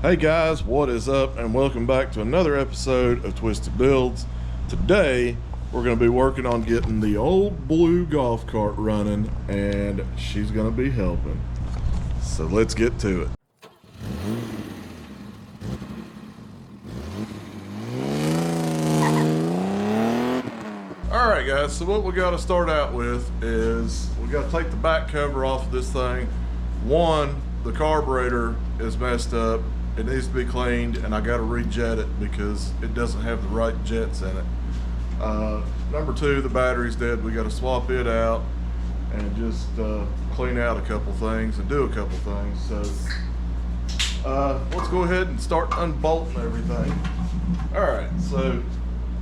Hey guys, what is up, and welcome back to another episode of Twistedbuildz. Today we're going to be working on getting the old blue golf cart running, and she's going to be helping. So let's get to it. Alright guys, so what we got to start out with is we got to take the back cover off of this thing. One, the carburetor is messed up. It needs to be cleaned, and I got to rejet it because it doesn't have the right jets in it. Number two, the battery's dead. We got to swap it out and just clean out a couple things and do a couple things. So let's go ahead and start unbolting everything. All right, so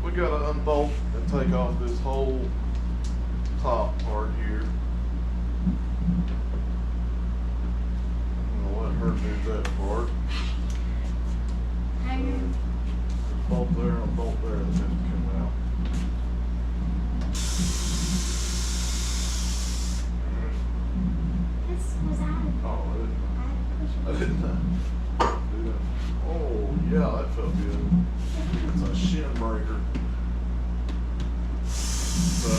we got to unbolt and take off this whole top part here. I'm gonna let her do that part. Bolt there and bolt there that has to come out. This was out. Oh, I didn't know. Oh, yeah, that felt good. It's a shin breaker. So,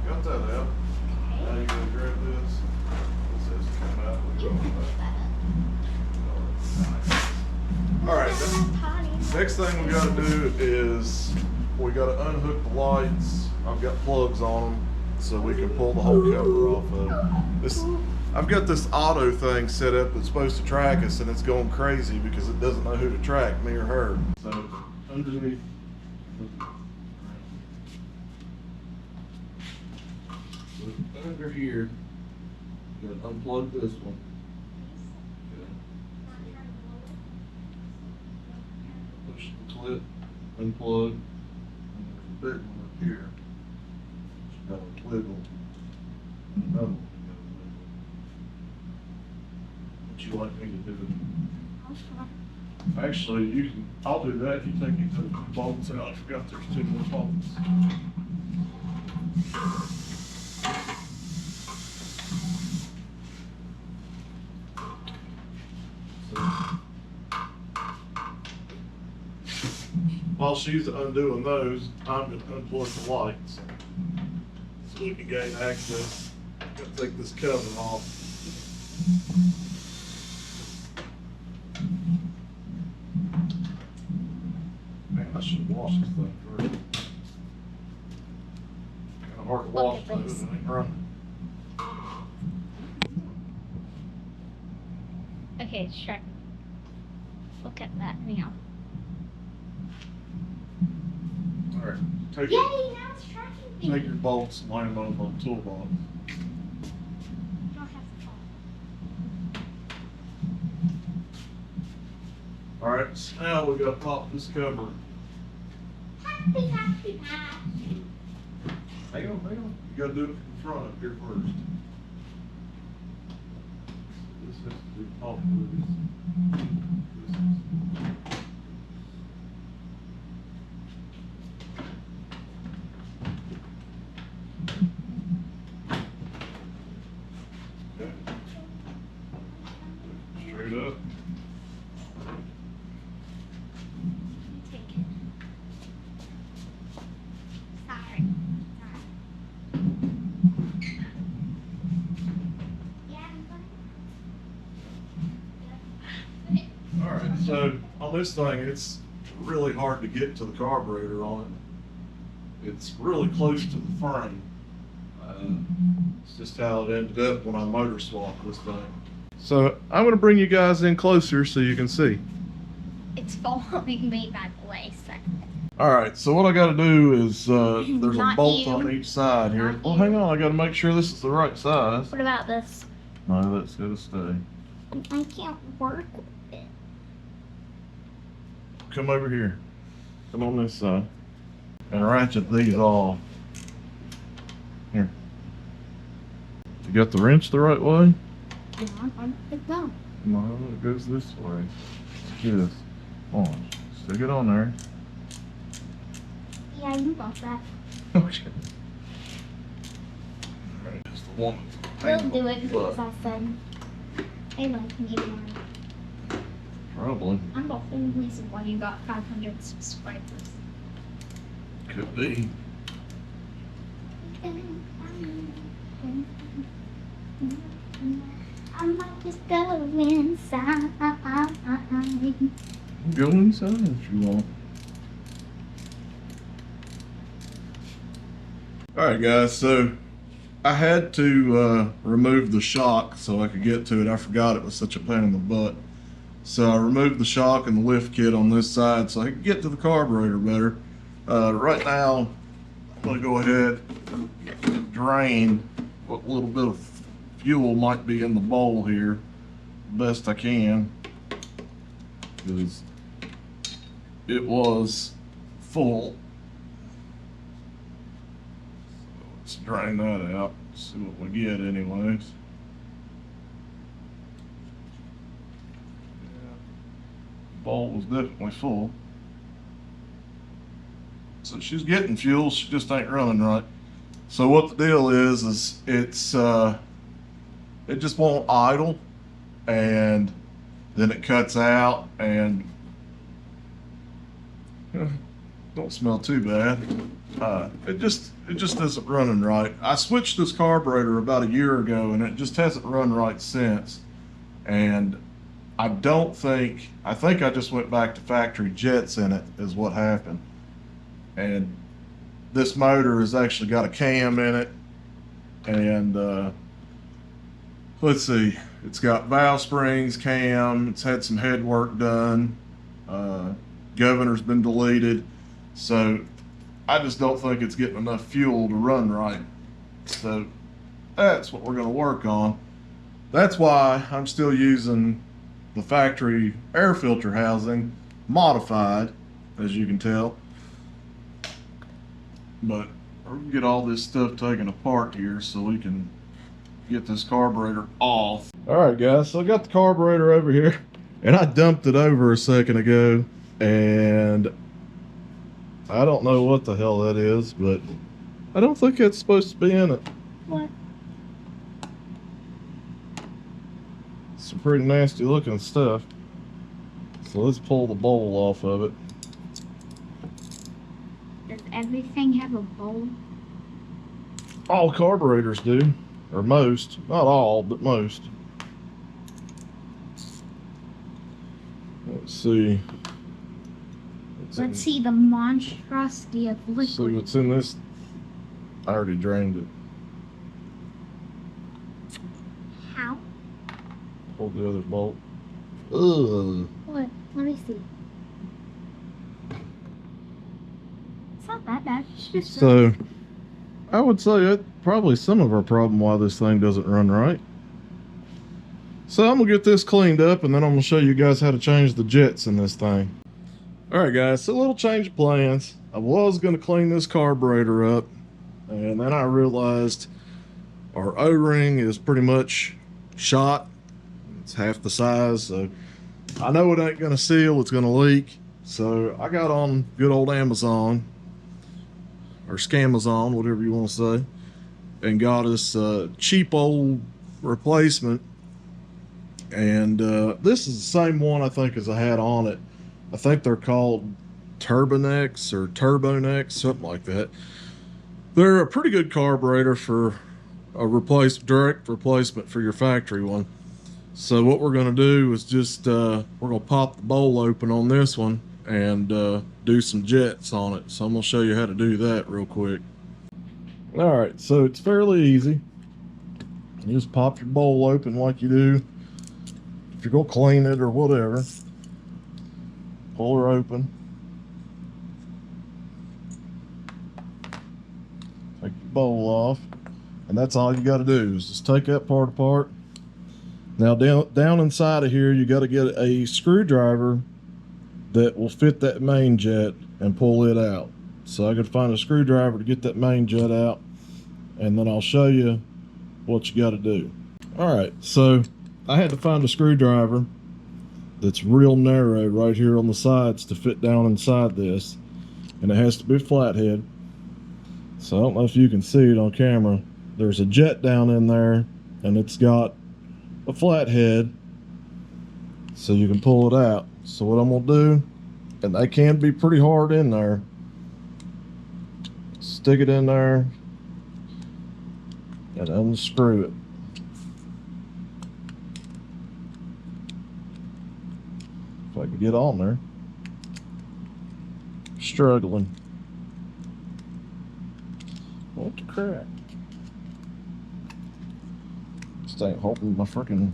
got that out. Now you're going to grab this. This has to come out. Alright, next thing we got to do is we got to unhook the lights. I've got plugs on them so we can pull the whole cover off of this. I've got this auto thing set up that's supposed to track us, and it's going crazy because it doesn't know who to track, me or her. So underneath. Under here, you gotta unplug this one. Okay. Push the clip, unplug, and there's a big one up here. You gotta wiggle, and another one you gotta wiggle. What you like me to do? Actually, I'll do that if you take these other bolts out. I forgot there's two more bolts. While she's undoing those, I'm going to unplug the lights so we can gain access. I'm going to take this cover off. Man, I should have washed this thing first. Kind of hard to wash those, it ain't running. Okay, sure. Look at that now. Alright, Yay, now it's tracking me. take your bolts and line them up on the toolbox. I don't have to Alright, so now we got to pop this cover. Happy. Hang on. You got to do it from the front up here first. This has to be popped loose. Okay. Straight up. Take it. Sorry. Alright, so on this thing, it's really hard to get to the carburetor on it. It's really close to the frame. It's just how it ended up when I motor swapped this thing. So I'm going to bring you guys in closer so you can see. It's following me by the way, so. Alright, so what I got to do is, there's a Not bolt you. on each side here. Not Well, you. hang on, I got to make sure this is the right size. What about this? No, that's got to stay. I can't work with it. Come over here. Come on this side. And ratchet these off. Here. You got the wrench the right way? Yeah, it's done. No, it goes this way. Yes. Come on. Stick it on there. Yeah, you bought that. Okay. Alright, that's the one. We'll do it because I said, hey, like, you need one. Probably. I'm the whole reason why you got 500 subscribers. Could be. I might just go inside. Go inside if you want. Alright guys, so I had to remove the shock so I could get to it. I forgot it was such a pain in the butt. So I removed the shock and the lift kit on this side so I could get to the carburetor better. Right now, I'm going to go ahead and drain what little bit of fuel might be in the bowl here best I can, because it was full. So let's drain that out, see what we get anyways. Bowl was definitely full. So she's getting fuel, she just ain't running right. So what the deal is it's it just won't idle, and then it cuts out, and don't smell too bad. It just isn't running right. I switched this carburetor about a year ago, and it just hasn't run right since. And I think I just went back to factory jets in it is what happened. And this motor has actually got a cam in it, and let's see, it's got valve springs, cam, it's had some head work done, governor's been deleted, so I just don't think it's getting enough fuel to run right. So that's what we're going to work on. That's why I'm still using the factory air filter housing, modified, as you can tell. But we're gonna get all this stuff taken apart here so we can get this carburetor off. Alright guys, so I got the carburetor over here, and I dumped it over a second ago, and I don't know what the hell that is, but I don't think it's supposed to be in it. What? Some pretty nasty looking stuff. So let's pull the bowl off of it. Does everything have a bowl? All carburetors do, or most. Not all, but most. Let's see. Let's see the monstrosity of liquid. See what's in this. I already drained it. How? Pull the other bolt. Ugh. What? Let me see. It's not that bad. It's just So, I would say that's probably some of our problem why this thing doesn't run right. So I'm gonna get this cleaned up, and then I'm gonna show you guys how to change the jets in this thing. Alright guys, so a little change of plans. I was gonna clean this carburetor up, and then I realized our O-ring is pretty much shot. It's half the size, so I know it ain't gonna seal, it's gonna leak. So I got on good old Amazon, or Scamazon, whatever you want to say, and got us a cheap old replacement. And this is the same one I think as I had on it. I think they're called Turbonex or Turbonex, something like that. They're a pretty good carburetor for a direct replacement for your factory one. So what we're going to do is just we're going to pop the bowl open on this one and do some jets on it. So I'm going to show you how to do that real quick. Alright, so it's fairly easy. You just pop your bowl open like you do if you're going to clean it or whatever. Pull her open. Take your bowl off. And that's all you got to do is just take that part apart. Now down inside of here, you got to get a screwdriver that will fit that main jet and pull it out. So I got to find a screwdriver to get that main jet out, and then I'll show you what you got to do. Alright, so I had to find a screwdriver that's real narrow right here on the sides to fit down inside this. and it has to be flathead. So I don't know if you can see it on camera. There's a jet down in there, and it's got a flathead, so you can pull it out. So what I'm gonna do, and they can be pretty hard in there, stick it in there and unscrew it. If I can get on there. Struggling. What the crap? Just ain't holding my freaking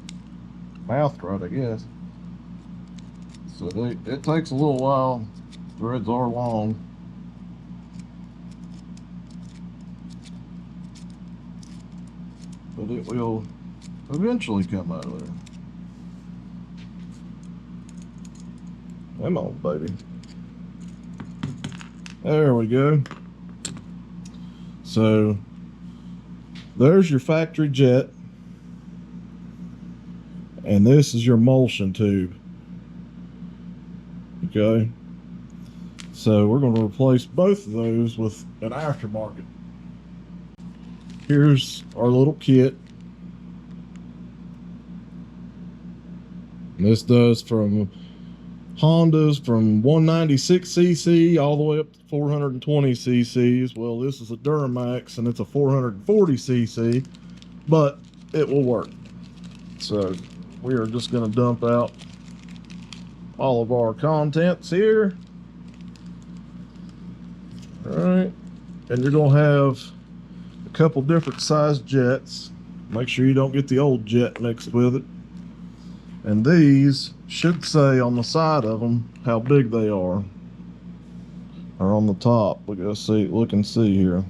mouth right, I guess. So it takes a little while. Threads are long. But it will eventually come out of there. Come on, baby. There we go. So there's your factory jet, and this is your emulsion tube. Okay, so we're going to replace both of those with an aftermarket. Here's our little kit. And this does from Hondas from 196cc all the way up to 420cc's. Well, this is a Duramax and it's a 440cc, but it will work. So we are just going to dump out all of our contents here. All right, and you're going to have a couple different sized jets. Make sure you don't get the old jet mixed with it. And these should say on the side of them how big they are, or on the top. We gotta see, look and see here.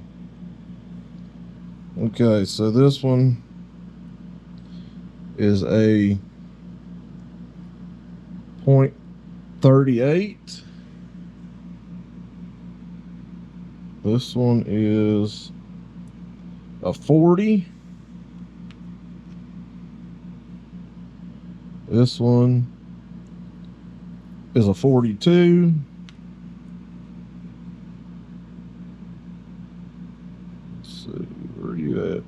Okay, so this one is a 0.38. This one is a 40. This one is a 42. Let's see, where are you at?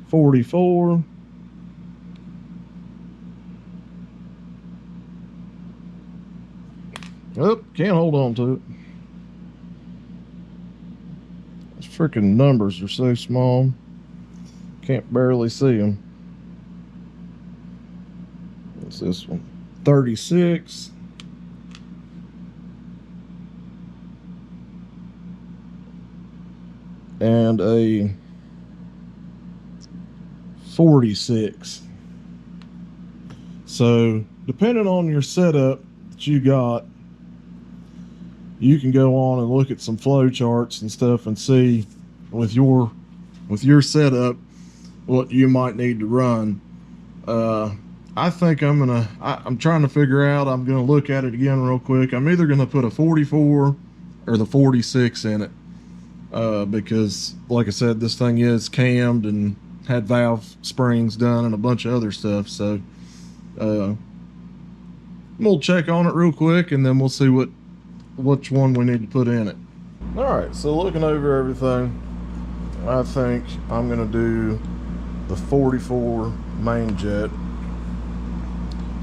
44. Oh, can't hold on to it. Those freaking numbers are so small. Can't barely see them. What's this one? 36. And a 46. So depending on your setup that you got, you can go on and look at some flow charts and stuff and see with your setup what you might need to run. I think I'm trying to figure out, I'm gonna look at it again real quick. I'm either gonna put a 44 or the 46 in it, because like I said, this thing is cammed and had valve springs done and a bunch of other stuff. So we'll check on it real quick and then we'll see which one we need to put in it. All right, so looking over everything, I think I'm gonna do the 44 main jet.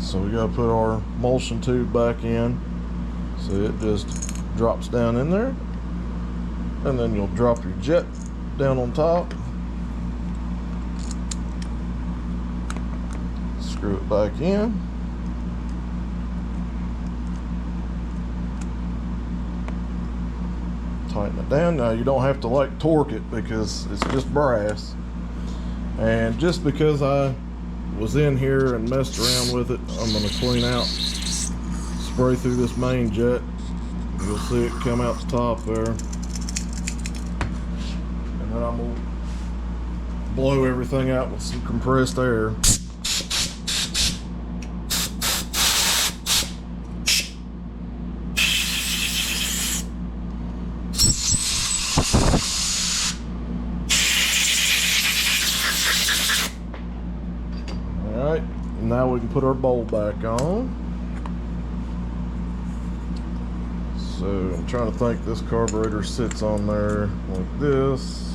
So we gotta put our emulsion tube back in. So it just drops down in there. And then you'll drop your jet down on top. Screw it back in. Tighten it down. Now you don't have to like torque it because it's just brass. And just because I was in here and messed around with it, I'm going to clean out, spray through this main jet. You'll see it come out the top there, and then I'm going to blow everything out with some compressed air. Now we can put our bowl back on. So So I'm trying to think, this carburetor sits on there like this.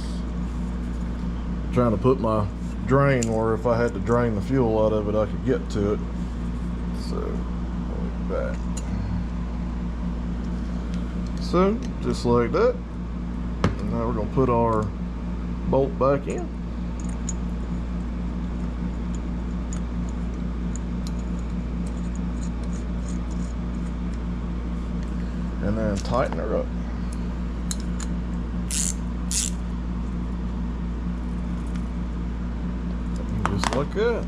I'm trying to put my drain where if I had to drain the fuel out of it, I could get to it. So like that. So just like that. And now we're gonna put our bolt back in. And then tighten her up. Just like that.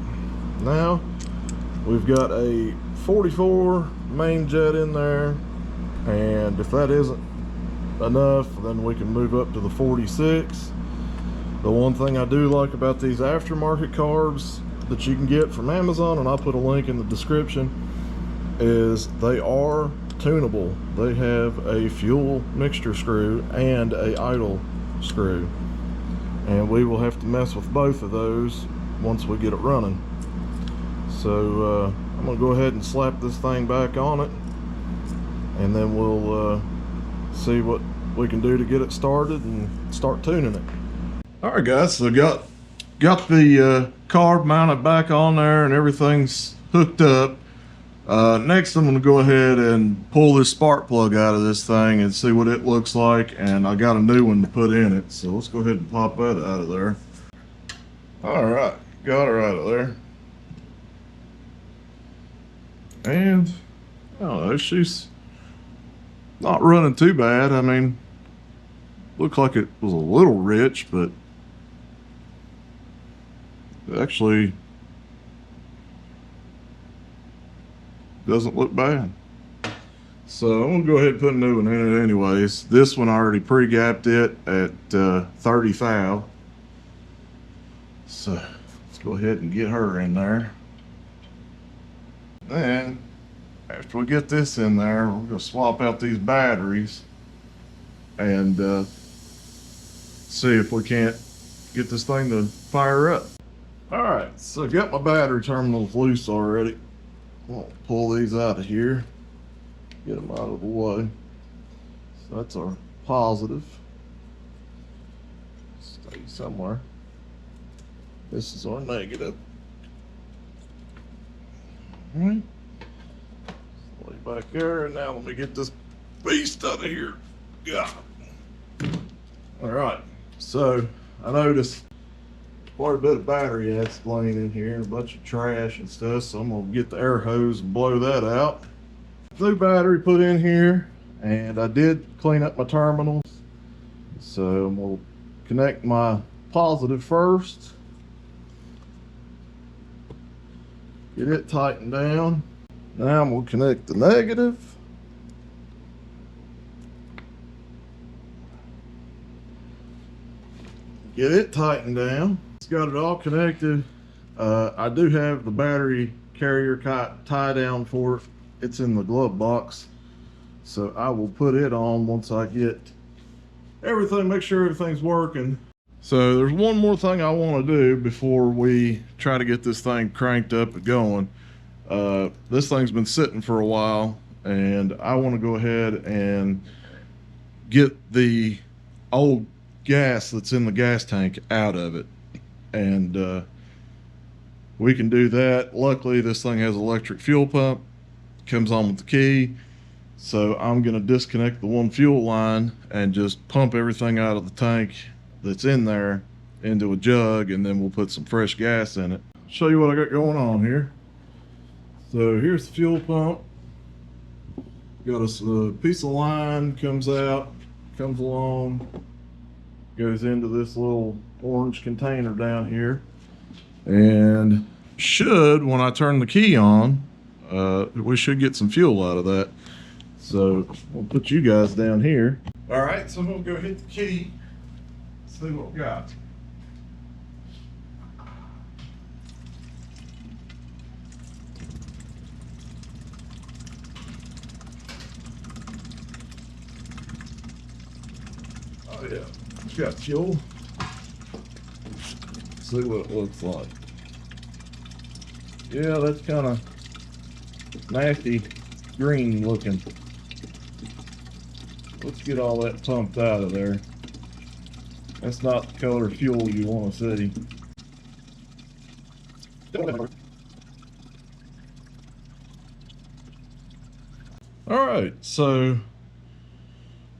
Now we've got a 44 main jet in there, and if that isn't enough, then we can move up to the 46. The one thing I do like about these aftermarket carbs that you can get from Amazon, and I'll put a link in the description, is they are tunable. They have a fuel mixture screw and a idle screw, and we will have to mess with both of those once we get it running. So I'm gonna go ahead and slap this thing back on it, and then we'll see what we can do to get it started and start tuning it. All right, guys, so got the carb mounted back on there and everything's hooked up. Next, I'm going to go ahead and pull this spark plug out of this thing and see what it looks like, and I got a new one to put in it, so let's go ahead and pop that out of there. All right, got her out of there, and I don't know, she's not running too bad. I mean, looked like it was a little rich, but actually doesn't look bad. So I'm gonna go ahead and put a new one in it anyways. This one I already pre-gapped it at 30 thou. So let's go ahead and get her in there. Then after we get this in there, we're gonna swap out these batteries and see if we can't get this thing to fire up. All right, so I got my battery terminals loose already. I'll pull these out of here, get them out of the way. So that's our positive. Stay somewhere. This is our negative. All right. Lay back there, and now let me get this beast out of here. Yeah. All right. So I noticed quite a bit of battery acid laying in here, a bunch of trash and stuff, so I'm gonna get the air hose and blow that out. New battery put in here, and I did clean up my terminals, so I'm gonna connect my positive first, get it tightened down. Now I'm gonna connect the negative. Get it tightened down. Got it all connected. I do have the battery carrier tie down for it. It's in the glove box, so I will put it on once I get everything, make sure everything's working. So there's one more thing I want to do before we try to get this thing cranked up and going. This thing's been sitting for a while, and I want to go ahead and get the old gas that's in the gas tank out of it. And we can do that. Luckily, this thing has an electric fuel pump, comes on with the key. So I'm going to disconnect the one fuel line and just pump everything out of the tank that's in there into a jug, and then we'll put some fresh gas in it. Show you what I got going on here. So here's the fuel pump. Got a piece of line comes out, comes along, goes into this little orange container down here, and should, when I turn the key on, we should get some fuel out of that. So we'll put you guys down here. All right, so I'm gonna go hit the key, see what we got. Oh yeah, it's got fuel. See what it looks like. Yeah, that's kind of nasty green looking. let's get all that pumped out of there. That's not the color fuel you want to see. Alright, so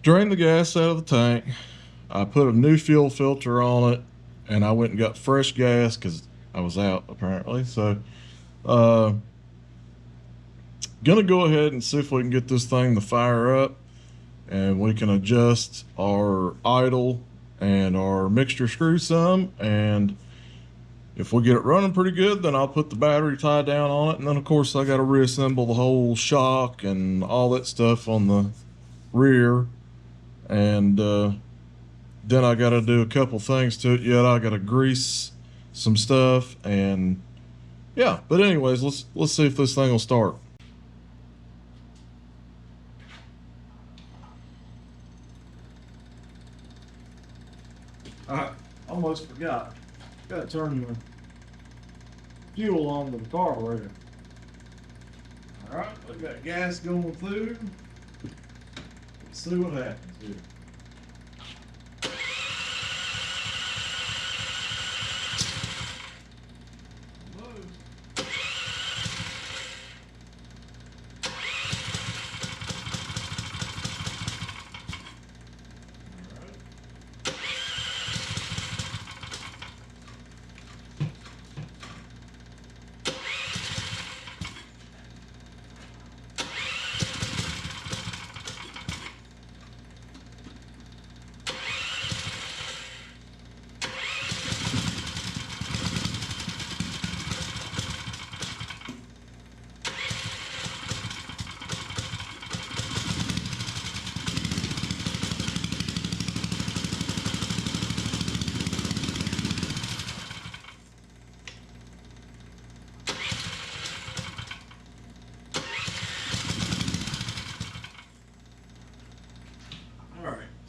drain the gas out of the tank. I put a new fuel filter on it, and I went and got fresh gas because I was out apparently. So gonna go ahead and see if we can get this thing to fire up, and we can adjust our idle and our mixture screw some, and if we get it running pretty good, then I'll put the battery tie down on it, and then of course I got to reassemble the whole shock and all that stuff on the rear, and then I got to do a couple things to it yet. I got to grease some stuff, and yeah. But anyways, let's see if this thing will start. I almost forgot. Got to turn the fuel on to the carburetor. All right, we got gas going through. Let's see what happens here.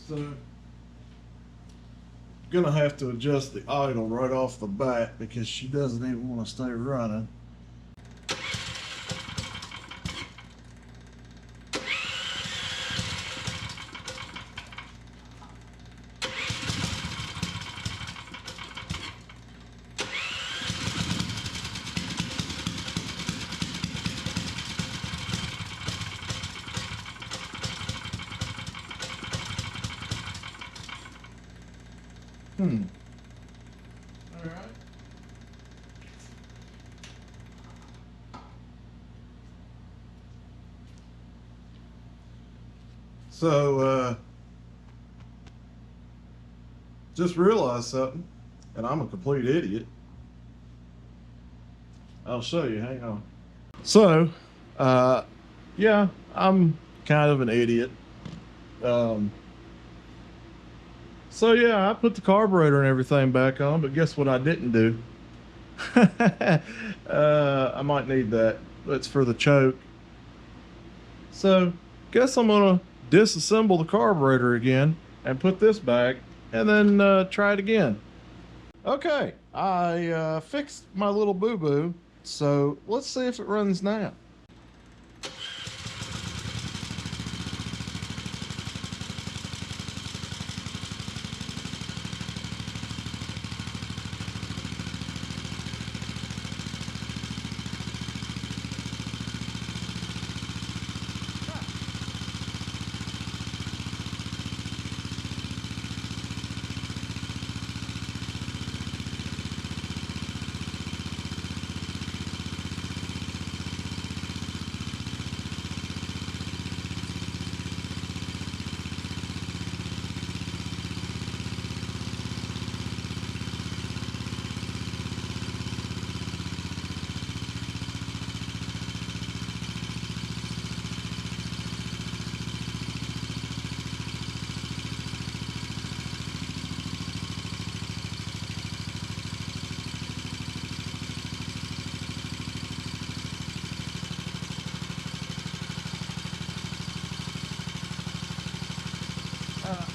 So, gonna have to adjust the idle right off the bat because she doesn't even want to stay running. All right. So, just realized something, and I'm a complete idiot. I'll show you, hang on. So, yeah, I'm kind of an idiot. So yeah, I put the carburetor and everything back on, but guess what I didn't do? I might need that. That's for the choke. So, guess I'm gonna disassemble the carburetor again and put this back, and then try it again. Okay, I fixed my little boo-boo, so let's see if it runs now.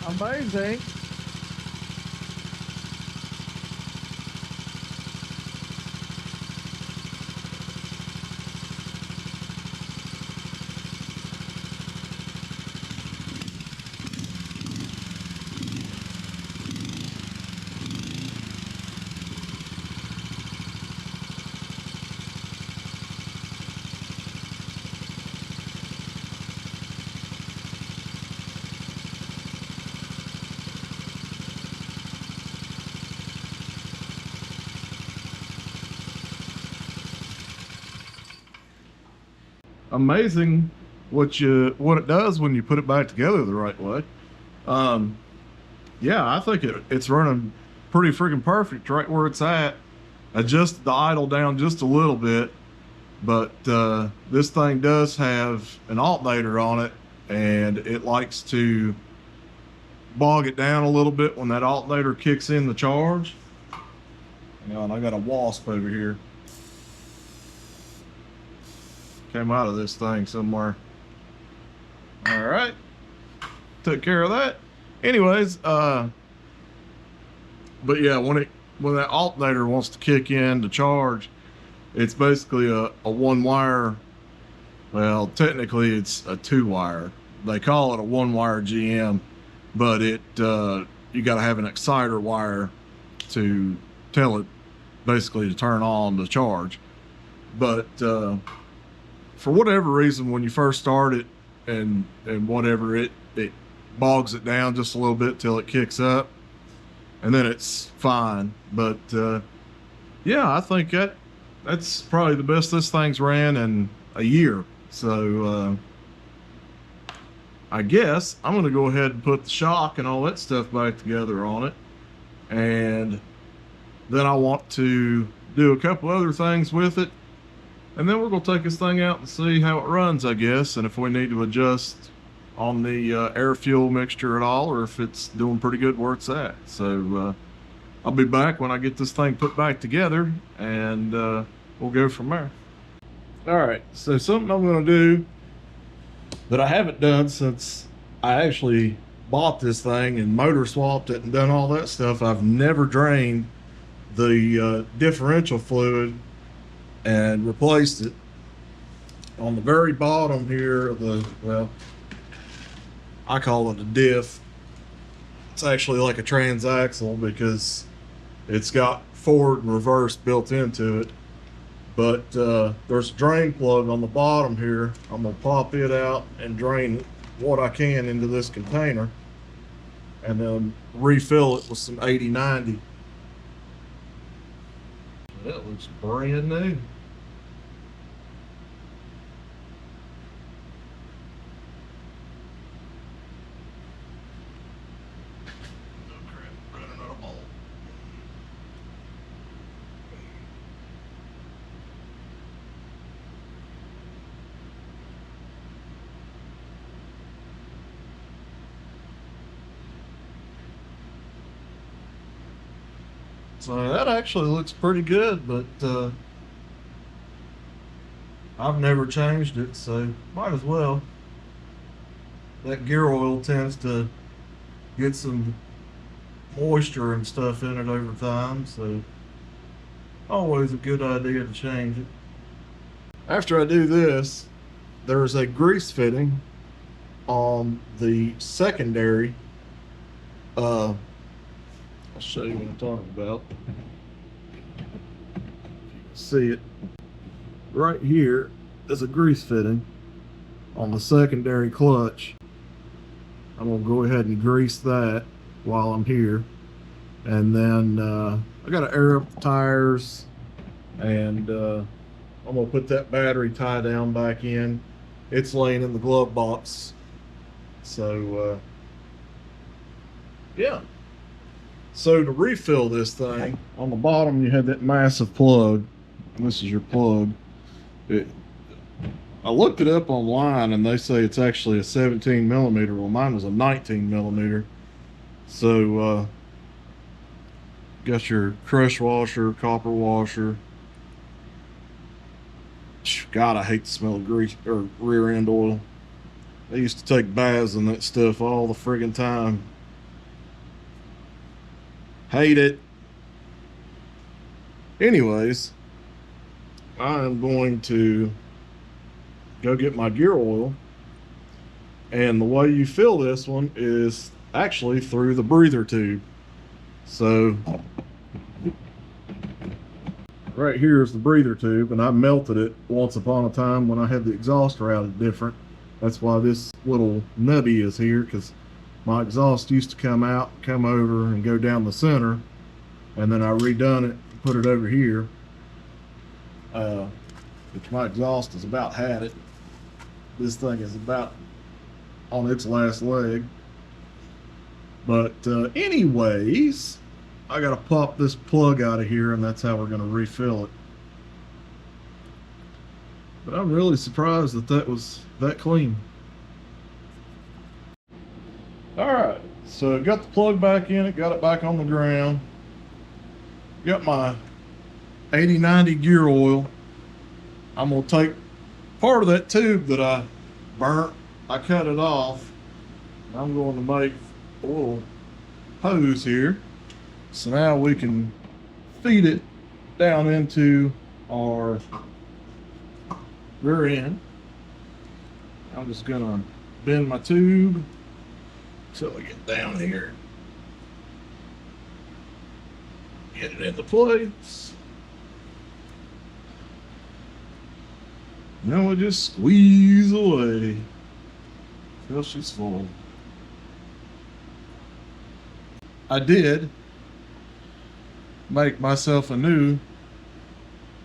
Amazing. amazing what it does when you put it back together the right way. Yeah, I think it's running pretty freaking perfect right where it's at. Adjust the idle down just a little bit, but this thing does have an alternator on it, and it likes to bog it down a little bit when that alternator kicks in the charge. Hang on, I got a wasp over here. Came out of this thing somewhere. All right, took care of that. Anyways, but yeah, when that alternator wants to kick in to charge, it's basically a one wire. Well, technically it's a 2-wire. They call it a 1-wire GM, but you got to have an exciter wire to tell it basically to turn on the charge. But for whatever reason, when you first start it and whatever, it bogs it down just a little bit till it kicks up, and then it's fine. But yeah, I think that's probably the best this thing's ran in a year. So I guess I'm gonna go ahead and put the shock and all that stuff back together on it, and then I want to do a couple other things with it, and then we're gonna take this thing out and see how it runs, I guess, and if we need to adjust on the air fuel mixture at all, or if it's doing pretty good where it's at. So I'll be back when I get this thing put back together, and we'll go from there. All right, so something I'm gonna do that I haven't done since I actually bought this thing and motor swapped it and done all that stuff. I've never drained the differential fluid and replaced it. On the very bottom here of well, I call it a diff. It's actually like a transaxle because it's got forward and reverse built into it. But there's a drain plug on the bottom here. I'm gonna pop it out and drain what I can into this container, and then refill it with some 80/90. That looks brand new. So that actually looks pretty good, but I've never changed it, so might as well. That gear oil tends to get some moisture and stuff in it over time, so always a good idea to change it. After I do this, there's a grease fitting on the secondary. I'll show you what I'm talking about. If you can see it, right here is a grease fitting on the secondary clutch. I'm gonna go ahead and grease that while I'm here, and then I gotta air up the tires, and I'm gonna put that battery tie down back in. It's laying in the glove box, so yeah. So to refill this thing, on the bottom you had that massive plug. This is your plug. I looked it up online and they say it's actually a 17 millimeter. Well, mine was a 19 millimeter. So got your crush washer, copper washer. God, I hate the smell of grease or rear end oil. I used to take baths in that stuff all the friggin' time. Hate it. Anyways, I am going to go get my gear oil, and the way you fill this one is actually through the breather tube. So right here is the breather tube, and I melted it once upon a time when I had the exhaust routed different. That's why this little nubby is here, because my exhaust used to come out, come over, and go down the center, and then I redone it, put it over here. Which my exhaust has about had it. This thing is about on its last leg. But anyways, I gotta pop this plug out of here, and that's how we're gonna refill it. But I'm really surprised that that was that clean. All right, so got the plug back in it, got it back on the ground. Got my 8090 gear oil. I'm gonna take part of that tube that I burnt. I cut it off. I'm going to make a little hose here. So now we can feed it down into our rear end. I'm just gonna bend my tube till I get down here. Get it into place. Now we just squeeze away till she's full. I did make myself a new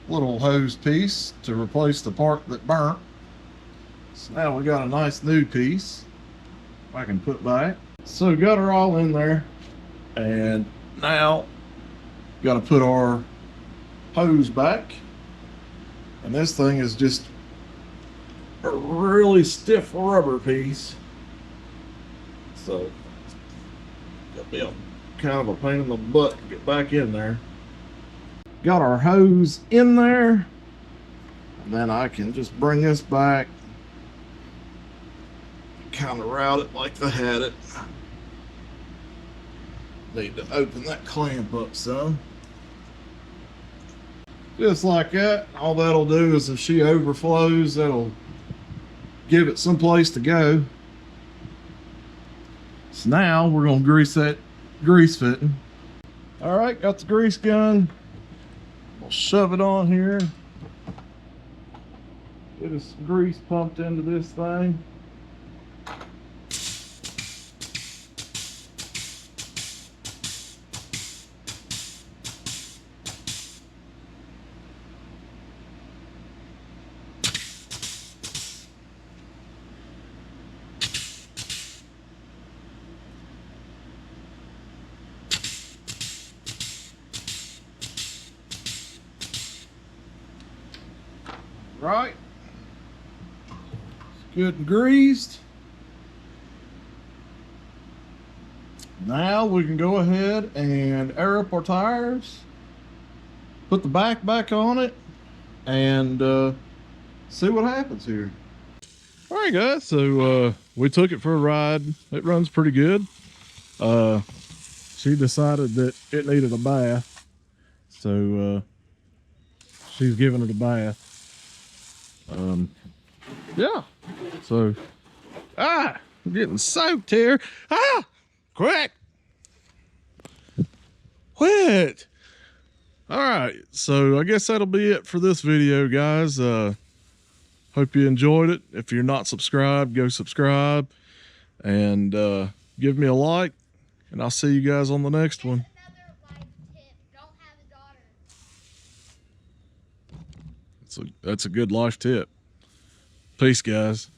little hose piece to replace the part that burnt. So now we got a nice new piece I can put back. So got her all in there, and now got to put our hose back. And this thing is just a really stiff rubber piece, so it'll be kind of a pain in the butt to get back in there. Got our hose in there, and then I can just bring this back, kind of route it like they had it. Need to open that clamp up some. Just like that. All that'll do is if she overflows, that'll give it some place to go. So now we're gonna grease that grease fitting. All right, got the grease gun. We'll shove it on here. Get us some grease pumped into this thing. Right, good and greased. Now we can go ahead and air up our tires, put the back on it, and see what happens here. All right, guys, so we took it for a ride. It runs pretty good. She decided that it needed a bath, so she's giving it a bath. Yeah, so I'm getting soaked here. Quick, quit. All right, so I guess that'll be it for this video, guys. Hope you enjoyed it. If you're not subscribed, go subscribe and give me a like, and I'll see you guys on the next one. That's a good life tip. Peace, guys.